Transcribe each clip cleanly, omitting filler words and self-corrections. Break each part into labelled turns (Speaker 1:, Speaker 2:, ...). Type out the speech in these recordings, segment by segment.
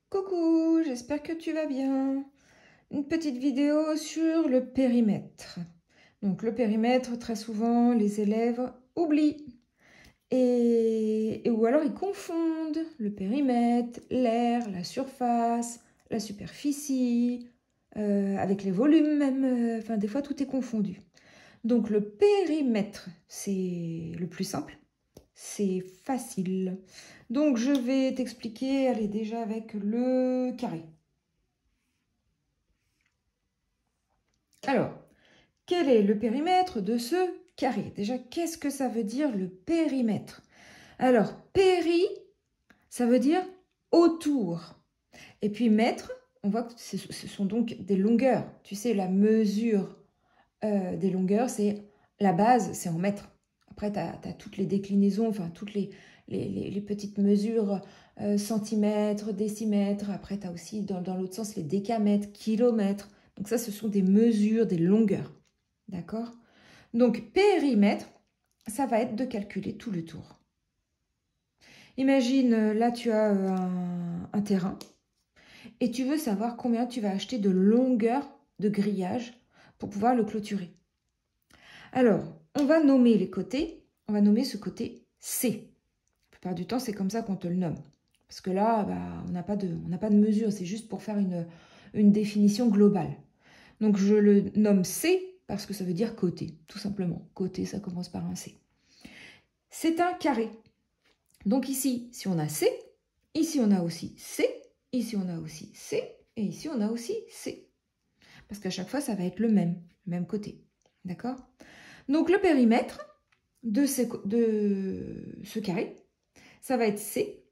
Speaker 1: Coucou, j'espère que tu vas bien. Une petite vidéo sur le périmètre. Donc le périmètre, très souvent, les élèves oublient. Ou alors ils confondent le périmètre, l'air, la surface, la superficie, avec les volumes même. Enfin, des fois, tout est confondu. Donc le périmètre, c'est le plus simple. C'est facile. Donc je vais t'expliquer, allez déjà avec le carré. Alors, quel est le périmètre de ce carré? Déjà, qu'est-ce que ça veut dire le périmètre? Alors, péri, ça veut dire autour. Et puis mètre, on voit que ce sont donc des longueurs. Tu sais, la mesure des longueurs, c'est la base, c'est en mètres. Après, tu as toutes les déclinaisons, enfin toutes les petites mesures, centimètres, décimètres. Après, tu as aussi dans l'autre sens les décamètres, kilomètres. Donc ça, ce sont des mesures, des longueurs. D'accord? Donc, périmètre, ça va être de calculer tout le tour. Imagine, là, tu as un terrain et tu veux savoir combien tu vas acheter de longueur de grillage pour pouvoir le clôturer. Alors, on va nommer les côtés. On va nommer ce côté C. La plupart du temps, c'est comme ça qu'on te le nomme. Parce que là, on n'a pas de mesure. C'est juste pour faire une définition globale. Donc, je le nomme C parce que ça veut dire côté, tout simplement. Côté, ça commence par un C. C'est un carré. Donc ici, si on a C, ici on a aussi C, ici on a aussi C, et ici on a aussi C. Parce qu'à chaque fois, ça va être le même côté. D'accord? Donc le périmètre de ce carré, ça va être C,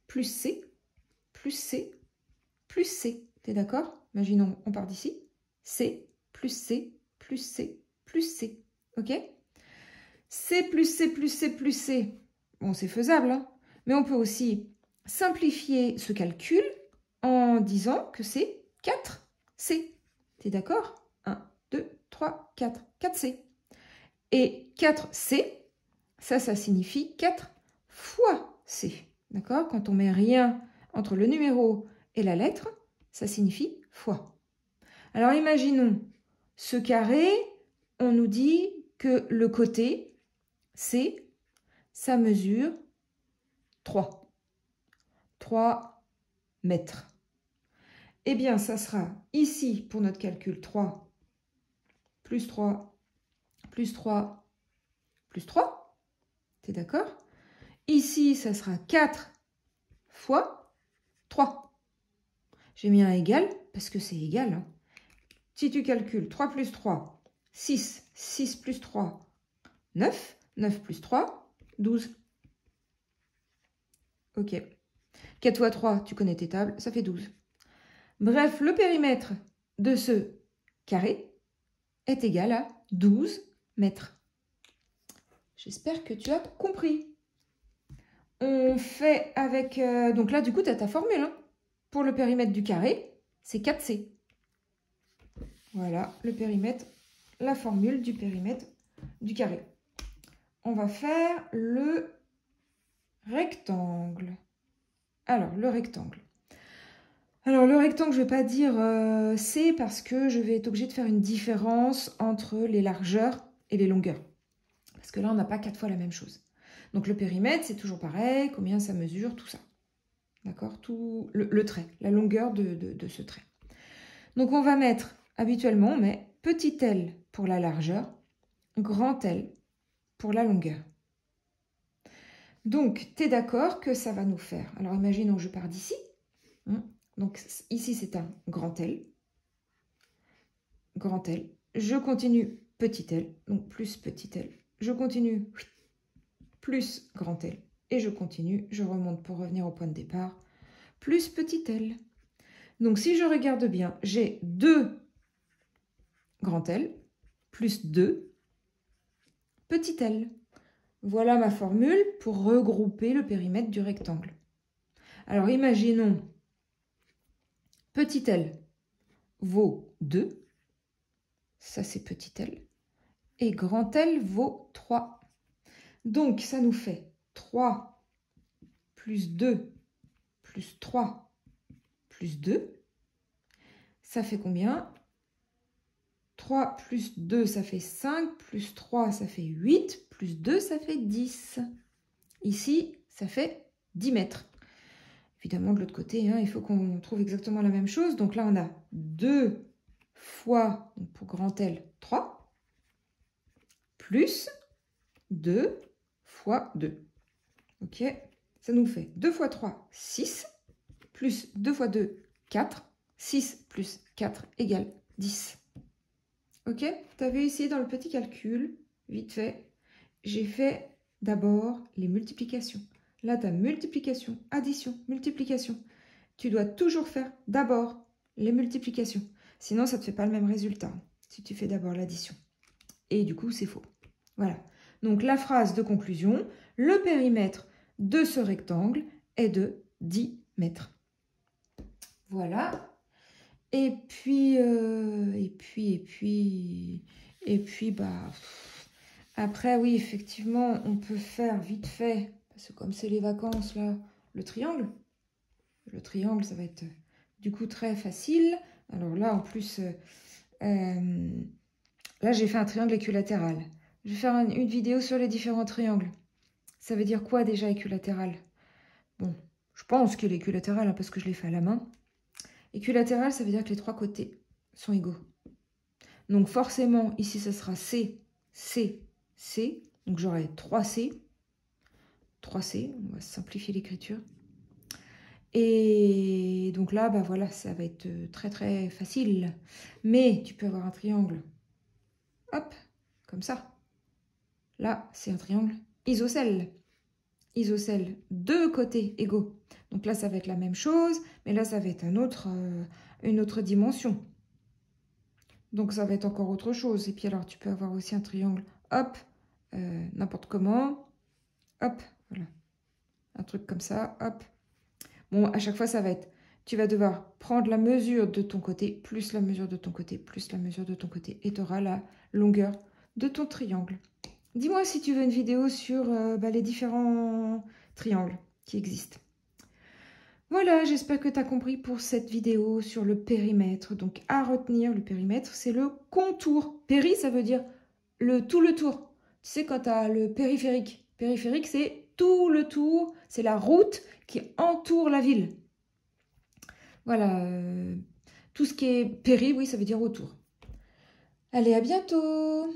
Speaker 1: plus C, plus C, plus C. T'es d'accord? Imaginons, on part d'ici. C, plus C, plus C, plus C. Ok? C plus C plus C plus C. Bon, c'est faisable, hein? Mais on peut aussi simplifier ce calcul en disant que c'est 4C. T'es d'accord? 1, 2, 3, 4. 4C. Et 4C, ça signifie 4 fois C. D'accord? Quand on met rien entre le numéro et la lettre, ça signifie fois. Alors imaginons ce carré, on nous dit que le côté C, ça mesure 3. 3 mètres. Eh bien, ça sera ici, pour notre calcul, 3 plus 3 plus 3 plus 3. T'es d'accord? Ici, ça sera 4 fois 3. J'ai mis un égal parce que c'est égal. Hein. Si tu calcules 3 plus 3, 6. 6 plus 3, 9. 9 plus 3, 12. Ok. 4 fois 3, tu connais tes tables, ça fait 12. Bref, le périmètre de ce carré est égal à 12 mètres. J'espère que tu as compris. On fait avec... donc là, du coup, tu as ta formule. Hein. Pour le périmètre du carré, c'est 4C. Voilà, le périmètre, la formule du périmètre du carré. On va faire le rectangle. Alors, le rectangle. Alors, le rectangle, je ne vais pas dire C parce que je vais être obligée de faire une différence entre les largeurs et les longueurs. Parce que là, on n'a pas 4 fois la même chose. Donc, le périmètre, c'est toujours pareil, combien ça mesure, tout ça. D'accord? Tout le trait, la longueur de ce trait. Donc, on va mettre, habituellement, on met petit L pour la largeur, grand L pour la longueur. Donc, tu es d'accord que ça va nous faire... Alors, imaginons, je pars d'ici. Donc, ici, c'est un grand L. Grand L. Je continue petit L, donc plus petit L. Je continue plus grand L. Et je continue, je remonte pour revenir au point de départ, plus petit L. Donc, si je regarde bien, j'ai 2 grand L plus 2 petit L. Voilà ma formule pour regrouper le périmètre du rectangle. Alors, imaginons petit L vaut 2. Ça, c'est petit L. Et grand L vaut 3. Donc, ça nous fait 3 plus 2 plus 3 plus 2. Ça fait combien? 3 plus 2, ça fait 5. Plus 3, ça fait 8. Plus 2, ça fait 10. Ici, ça fait 10 mètres. Évidemment, de l'autre côté, hein, il faut qu'on trouve exactement la même chose. Donc là, on a 2 fois, donc pour grand L, 3, plus 2 fois 2. Ok, ça nous fait 2 fois 3, 6, plus 2 fois 2, 4. 6 plus 4 égale 10. Ok, tu as vu ici dans le petit calcul, vite fait, j'ai fait d'abord les multiplications. Là, tu as multiplication, addition, multiplication. Tu dois toujours faire d'abord les multiplications. Sinon, ça ne te fait pas le même résultat si tu fais d'abord l'addition. Et du coup, c'est faux. Voilà. Donc, la phrase de conclusion, le périmètre de ce rectangle est de 10 mètres. Voilà. Et puis, bah, après, oui, effectivement, on peut faire vite fait, parce que comme c'est les vacances, là, le triangle. Le triangle, ça va être du coup très facile. Alors là, en plus, là, j'ai fait un triangle équilatéral. Je vais faire une vidéo sur les différents triangles. Ça veut dire quoi déjà équilatéral? Bon, je pense qu'il est équilatéral, hein, parce que je l'ai fait à la main. Équilatéral, ça veut dire que les 3 côtés sont égaux. Donc forcément, ici, ça sera C, C, C. Donc j'aurai 3C. 3C, on va simplifier l'écriture. Et donc là, bah voilà, ça va être très très facile. Mais tu peux avoir un triangle, hop, comme ça. Là, c'est un triangle isocèle. Isocèle, 2 côtés égaux. Donc là, ça va être la même chose, mais là, ça va être une autre dimension. Donc ça va être encore autre chose. Et puis alors, tu peux avoir aussi un triangle, hop, n'importe comment, hop, voilà. Un truc comme ça, hop. Bon, à chaque fois, ça va être, tu vas devoir prendre la mesure de ton côté, plus la mesure de ton côté, plus la mesure de ton côté, et tu auras la longueur de ton triangle. Dis-moi si tu veux une vidéo sur les différents triangles qui existent. Voilà, j'espère que tu as compris pour cette vidéo sur le périmètre. Donc, à retenir, le périmètre, c'est le contour. Péri, ça veut dire tout le tour. Tu sais, quand tu as le périphérique. Périphérique, c'est tout le tour. C'est la route qui entoure la ville. Voilà. Tout ce qui est péri, oui, ça veut dire autour. Allez, à bientôt!